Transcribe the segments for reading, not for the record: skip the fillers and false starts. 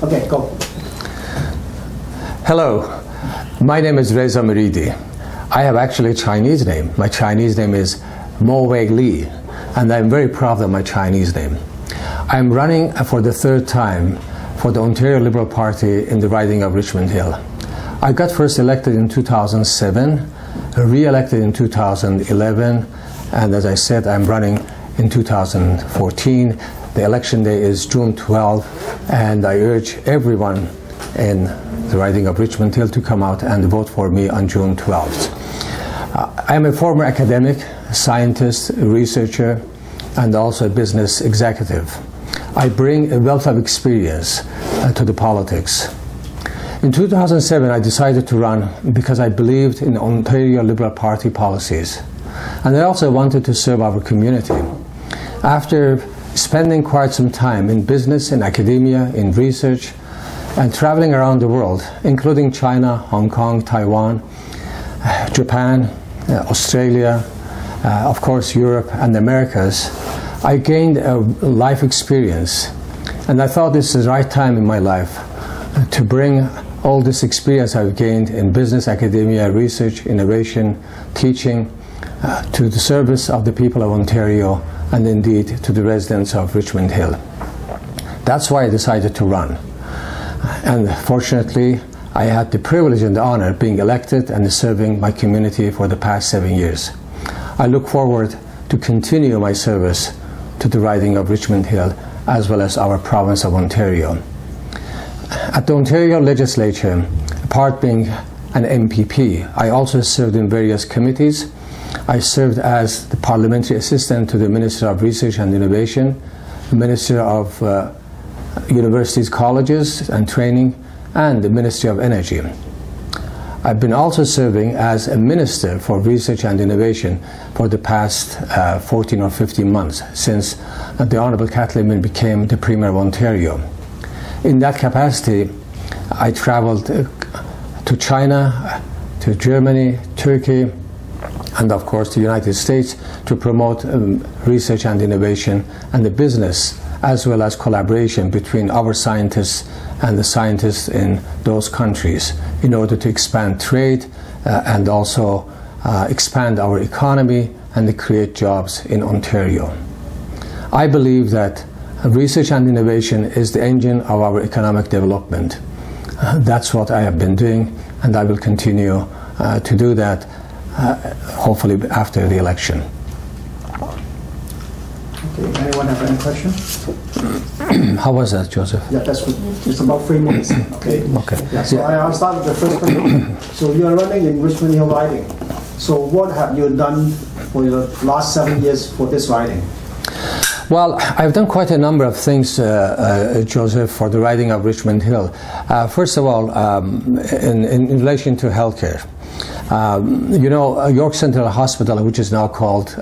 Okay, go. Hello, my name is Reza Moridi. I have actually a Chinese name. My Chinese name is Mo Wei Li, and I'm very proud of my Chinese name. I'm running for the third time for the Ontario Liberal Party in the riding of Richmond Hill. I got first elected in 2007, re-elected in 2011, and as I said, I'm running in 2014. The election day is June 12, and I urge everyone in the riding of Richmond Hill to come out and vote for me on June 12th. I'm a former academic, scientist, researcher, and also a business executive. I bring a wealth of experience to the politics. In 2007, I decided to run because I believed in Ontario Liberal Party policies, and I also wanted to serve our community. After spending quite some time in business, in academia, in research, and traveling around the world, including China, Hong Kong, Taiwan, Japan, Australia, of course Europe and the Americas, I gained a life experience, and I thought this is the right time in my life to bring all this experience I've gained in business, academia, research, innovation, teaching, to the service of the people of Ontario and indeed to the residents of Richmond Hill. That's why I decided to run. And fortunately, I had the privilege and the honor of being elected and serving my community for the past 7 years. I look forward to continue my service to the riding of Richmond Hill as well as our province of Ontario. At the Ontario Legislature, apart being an MPP, I also served in various committees. I served as the Parliamentary Assistant to the Minister of Research and Innovation, Minister of Universities, Colleges and Training, and the Ministry of Energy. I've been also serving as a Minister for Research and Innovation for the past 14 or 15 months, since the Honourable Kathleen Wynne became the Premier of Ontario. In that capacity, I travelled to China, to Germany, Turkey, and of course the United States to promote research and innovation and the business, as well as collaboration between our scientists and the scientists in those countries in order to expand trade and also expand our economy and to create jobs in Ontario. I believe that research and innovation is the engine of our economic development. That's what I have been doing, and I will continue to do that, hopefully after the election. Okay, anyone have any questions? How was that, Joseph? Yeah, that's good. It's about 3 minutes. Okay. Okay. Yeah, so I'll start with the first question. So you're running in Richmond Hill riding. So what have you done for your last 7 years for this riding? Well, I've done quite a number of things, Joseph, for the riding of Richmond Hill. First of all, in relation to healthcare, you know, York Central Hospital, which is now called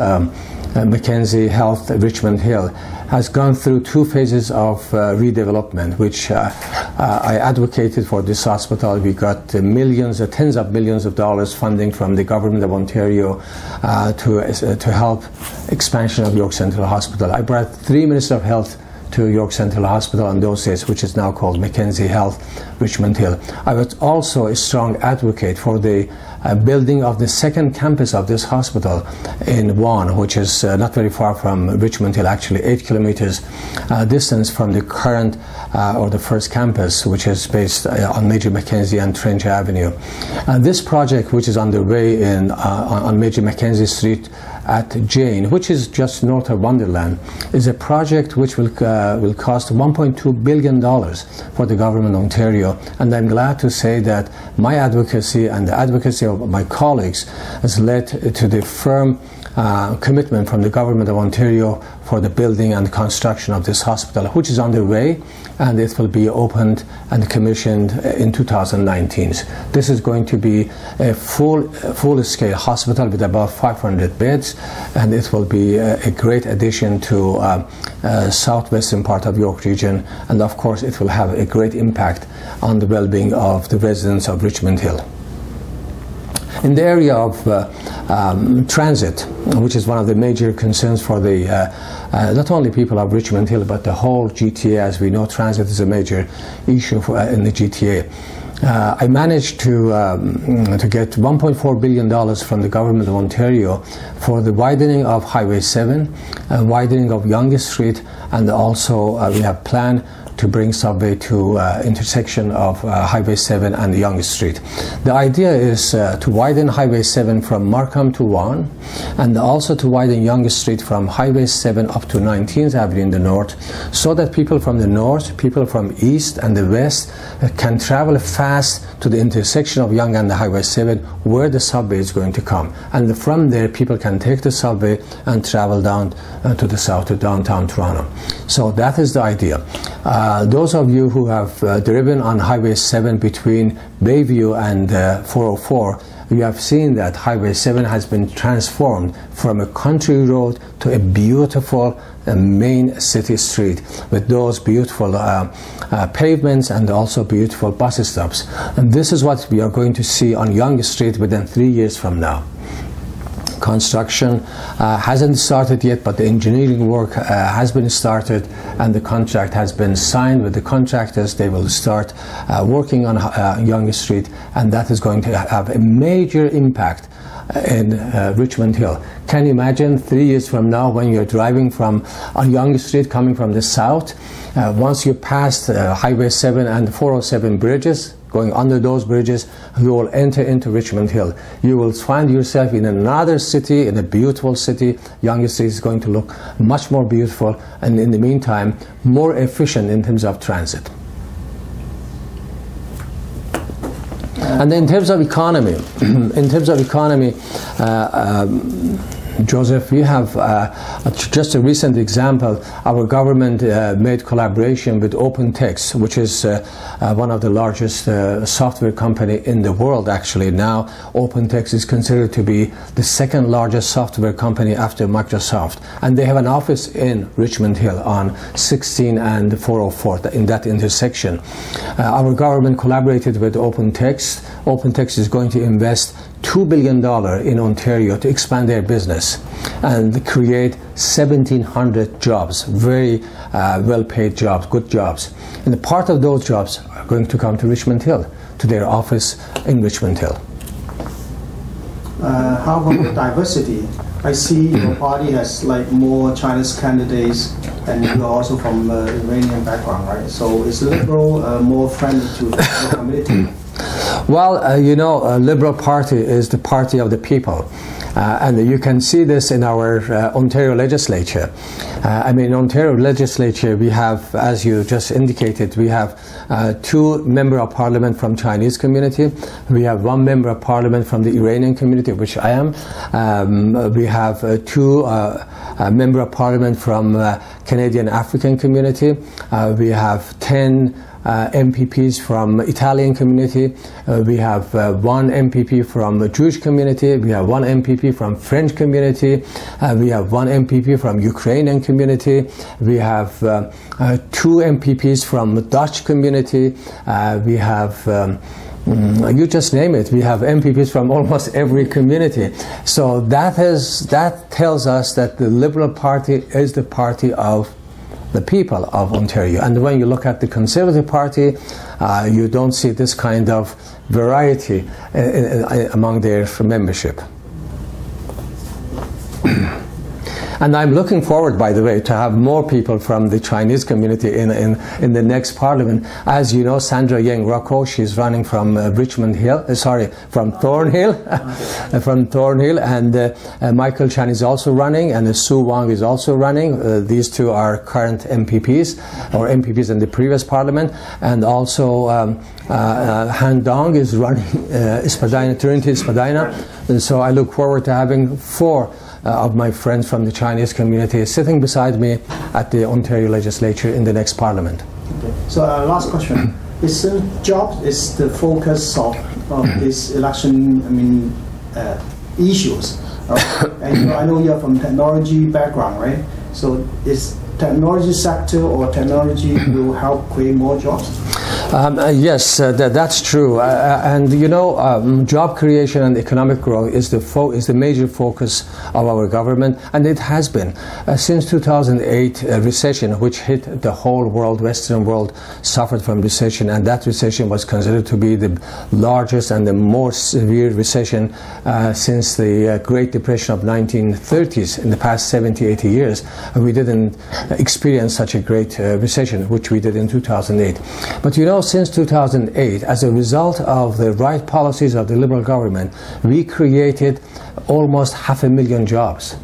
Mackenzie Health Richmond Hill, has gone through 2 phases of redevelopment, which I advocated for this hospital. We got millions, tens of millions of dollars funding from the government of Ontario to help expansion of York Central Hospital. I brought 3 Ministers of Health to York Central Hospital on those days, which is now called Mackenzie Health Richmond Hill. I was also a strong advocate for the building of the second campus of this hospital in Vaughan, which is not very far from Richmond Hill, actually 8 kilometers distance from the current or the first campus, which is based on Major Mackenzie and Trench Avenue. This project, which is underway on Major Mackenzie Street at Jane, which is just north of Wonderland, is a project which will cost $1.2 billion for the government of Ontario, and I'm glad to say that my advocacy and the advocacy of my colleagues has led to the firm commitment from the government of Ontario for the building and construction of this hospital, which is underway, and it will be opened and commissioned in 2019. This is going to be a full-scale hospital with about 500 beds, and it will be a great addition to southwestern part of York region, and of course it will have a great impact on the well-being of the residents of Richmond Hill. In the area of transit, which is one of the major concerns for the not only people of Richmond Hill, but the whole GTA. As we know, transit is a major issue in the GTA. I managed to get $1.4 billion from the government of Ontario for the widening of Highway 7, widening of Yonge Street, and also we have planned to bring subway to intersection of Highway 7 and Yonge Street. The idea is to widen Highway 7 from Markham to Vaughan, and also to widen Yonge Street from Highway 7 up to 19th Avenue in the north, so that people from the north, people from east and the west can travel fast to the intersection of Yonge and the Highway 7 where the subway is going to come. And from there people can take the subway and travel down to the south to downtown Toronto. So that is the idea. Those of you who have driven on Highway 7 between Bayview and 404, you have seen that Highway 7 has been transformed from a country road to a beautiful main city street with those beautiful pavements and also beautiful bus stops. And this is what we are going to see on Yonge Street within 3 years from now. Construction hasn't started yet, but the engineering work has been started, and the contract has been signed with the contractors. They will start working on Yonge Street, and that is going to have a major impact in Richmond Hill. Can you imagine 3 years from now when you're driving on Yonge Street coming from the south, once you pass Highway 7 and 407 bridges, going under those bridges, you will enter into Richmond Hill. You will find yourself in another city, in a beautiful city. Yonge Street is going to look much more beautiful, and in the meantime, more efficient in terms of transit. And in terms of economy, Joseph, we have just a recent example. Our government made collaboration with OpenText, which is one of the largest software company in the world. Actually, now OpenText is considered to be the second largest software company after Microsoft, and they have an office in Richmond Hill on 16 and 404 in that intersection. Our government collaborated with OpenText. OpenText is going to invest $2 billion in Ontario to expand their business and create 1,700 jobs, very well-paid jobs, good jobs. And a part of those jobs are going to come to Richmond Hill, to their office in Richmond Hill. How about diversity? I see your party has like more Chinese candidates, and you're also from Iranian background, right? So is Liberal more friendly to the community? Well, you know, Liberal Party is the party of the people. And you can see this in our Ontario legislature. I mean, in Ontario legislature, we have, as you just indicated, we have 2 members of parliament from Chinese community. We have 1 member of parliament from the Iranian community, which I am. We have 2 members of parliament from Canadian African community. We have 10 MPPs from Italian community. We have 1 MPP from the Jewish community. We have 1 MPP from French community. We have 1 MPP from Ukrainian community. We have 2 MPPs from the Dutch community. We have you just name it. We have MPPs from almost every community. So that tells us that the Liberal Party is the party of the people of Ontario. And when you look at the Conservative Party, you don't see this kind of variety among their membership. And I'm looking forward, by the way, to have more people from the Chinese community in the next parliament. As you know, Sandra Yang Rocco, she's running from Richmond Hill, from Thornhill, from Thornhill, and Michael Chan is also running, and Sue Wong is also running. These 2 are current MPPs, or MPPs in the previous parliament, and also Han Dong is running Trinity Spadina. And so I look forward to having 4 of my friends from the Chinese community sitting beside me at the Ontario legislature in the next parliament. Okay. So last question. Is jobs is the focus of this election, I mean, issues? And I know you're from technology background, right? So is technology sector or technology will help create more jobs? Yes, that's true. And you know, job creation and economic growth is the major focus of our government, and it has been since 2008. A recession which hit the whole world, Western world, suffered from recession, and that recession was considered to be the largest and the most severe recession since the Great Depression of 1930s. In the past 70, 80 years, we didn't experience such a great recession, which we did in 2008. But you know, since 2008, as a result of the right policies of the Liberal government, we created almost 500,000 jobs.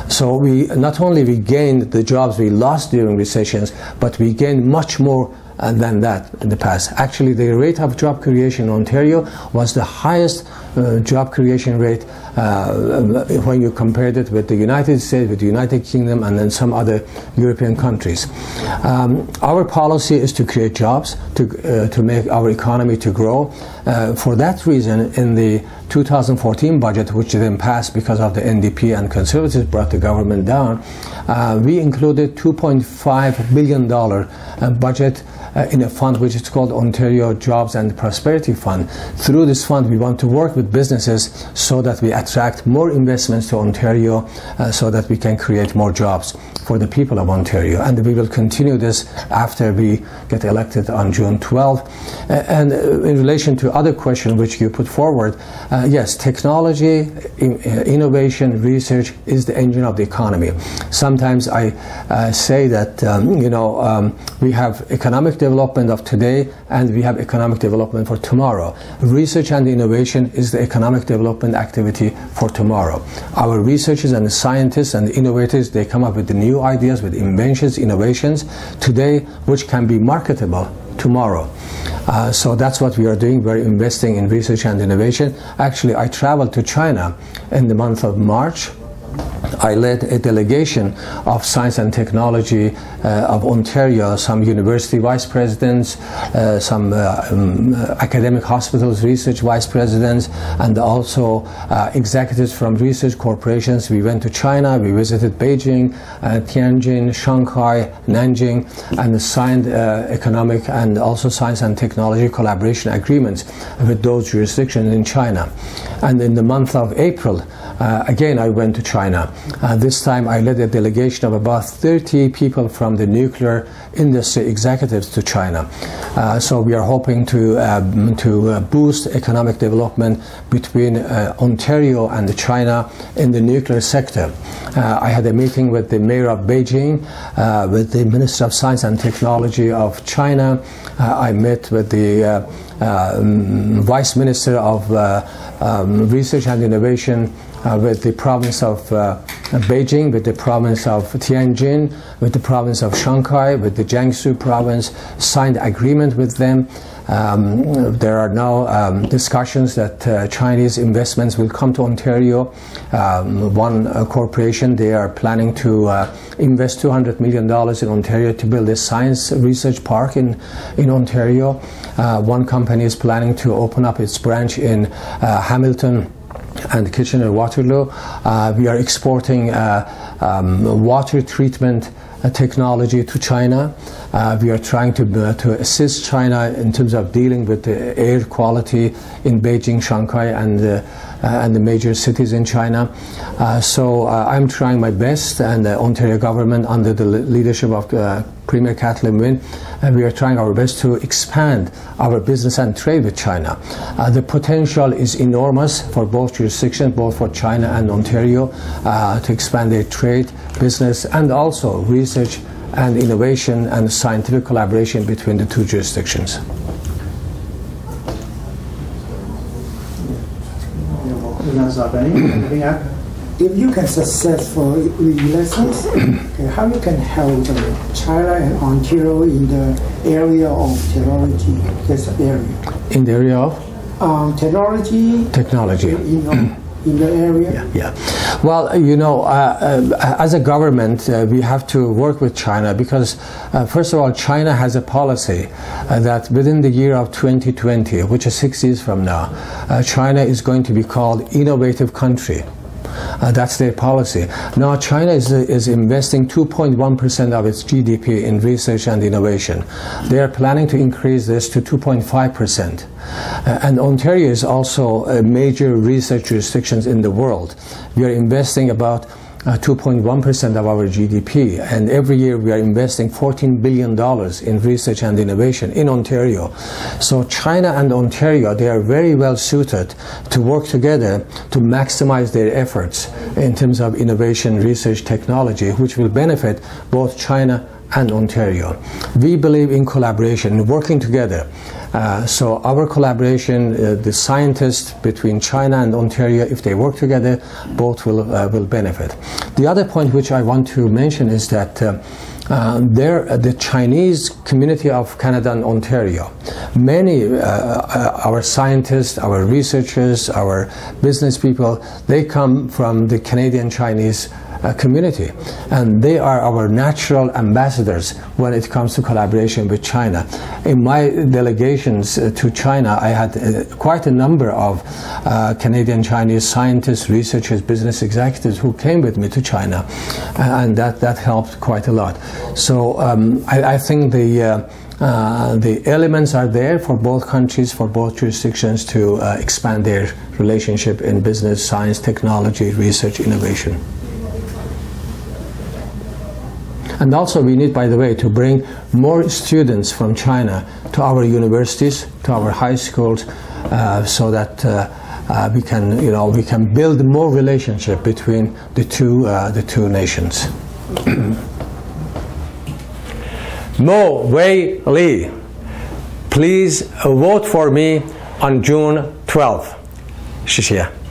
So we not only gained the jobs we lost during recessions, but we gained much more than that in the past. Actually, the rate of job creation in Ontario was the highest job creation rate when you compared it with the United States, with the United Kingdom, and then some other European countries. Our policy is to create jobs, to make our economy to grow. For that reason, in the 2014 budget, which then passed because of the NDP and Conservatives brought the government down, we included $2.5 billion budget in a fund which is called Ontario Jobs and Prosperity Fund. Through this fund, we want to work with businesses so that we attract more investments to Ontario, so that we can create more jobs for the people of Ontario. And we will continue this after we get elected on June 12th. And in relation to other questions which you put forward, yes, technology, innovation, research is the engine of the economy. Sometimes I say that you know, we have economic development of today and we have economic development for tomorrow. Research and innovation is the economic development activity for tomorrow. Our researchers and the scientists and the innovators, they come up with the new ideas, with inventions, innovations today, which can be marketable tomorrow. So that's what we are doing. We're investing in research and innovation. Actually, I traveled to China in the month of March. I led a delegation of science and technology of Ontario, some university vice presidents, some academic hospitals research vice presidents, and also executives from research corporations. We went to China, we visited Beijing, Tianjin, Shanghai, Nanjing, and signed economic and also science and technology collaboration agreements with those jurisdictions in China. And in the month of April, again I went to China. This time I led a delegation of about 30 people from the nuclear industry executives to China. So we are hoping to boost economic development between Ontario and China in the nuclear sector. I had a meeting with the mayor of Beijing, with the Minister of Science and Technology of China. I met with the Vice Minister of Research and Innovation with the province of Beijing, with the province of Tianjin, with the province of Shanghai, with the Jiangsu province, signed agreement with them. There are now discussions that Chinese investments will come to Ontario. One corporation, they are planning to invest $200 million in Ontario to build a science research park in Ontario. One company is planning to open up its branch in Hamilton and Kitchener-Waterloo. We are exporting water treatment technology to China. We are trying to assist China in terms of dealing with the air quality in Beijing, Shanghai, and the major cities in China. So I'm trying my best, and the Ontario government under the leadership of Premier Kathleen Wynne, we are trying our best to expand our business and trade with China. The potential is enormous for both jurisdictions, both for China and Ontario, to expand their trade, business, and also research and innovation and scientific collaboration between the two jurisdictions. If you can successfully lessons, okay, how you can help China and Ontario in the area of technology, this area? In the area of? Technology. In the area? Yeah. Well, you know, as a government, we have to work with China because, first of all, China has a policy that within the year of 2020, which is 6 years from now, China is going to be called innovative country. That's their policy. Now China is investing 2.1% of its GDP in research and innovation. They are planning to increase this to 2.5%. And Ontario is also a major research jurisdiction in the world. We are investing about 2.1% of our GDP, and every year we are investing $14 billion in research and innovation in Ontario. So China and Ontario, they are very well suited to work together to maximize their efforts in terms of innovation, research, technology, which will benefit both China and Ontario. We believe in collaboration, working together. So our collaboration, the scientists between China and Ontario, if they work together, both will benefit. The other point which I want to mention is that the Chinese community of Canada and Ontario, many our scientists, our researchers, our business people, they come from the Canadian Chinese community, and they are our natural ambassadors when it comes to collaboration with China. In my delegations to China, I had quite a number of Canadian Chinese scientists, researchers, business executives who came with me to China, and that helped quite a lot. So I think the elements are there for both countries, for both jurisdictions to expand their relationship in business, science, technology, research, innovation. And also we need, by the way, to bring more students from China to our universities, to our high schools, so that we can build more relationship between the two nations. Mo Wei Li, please vote for me on June 12th. 谢谢。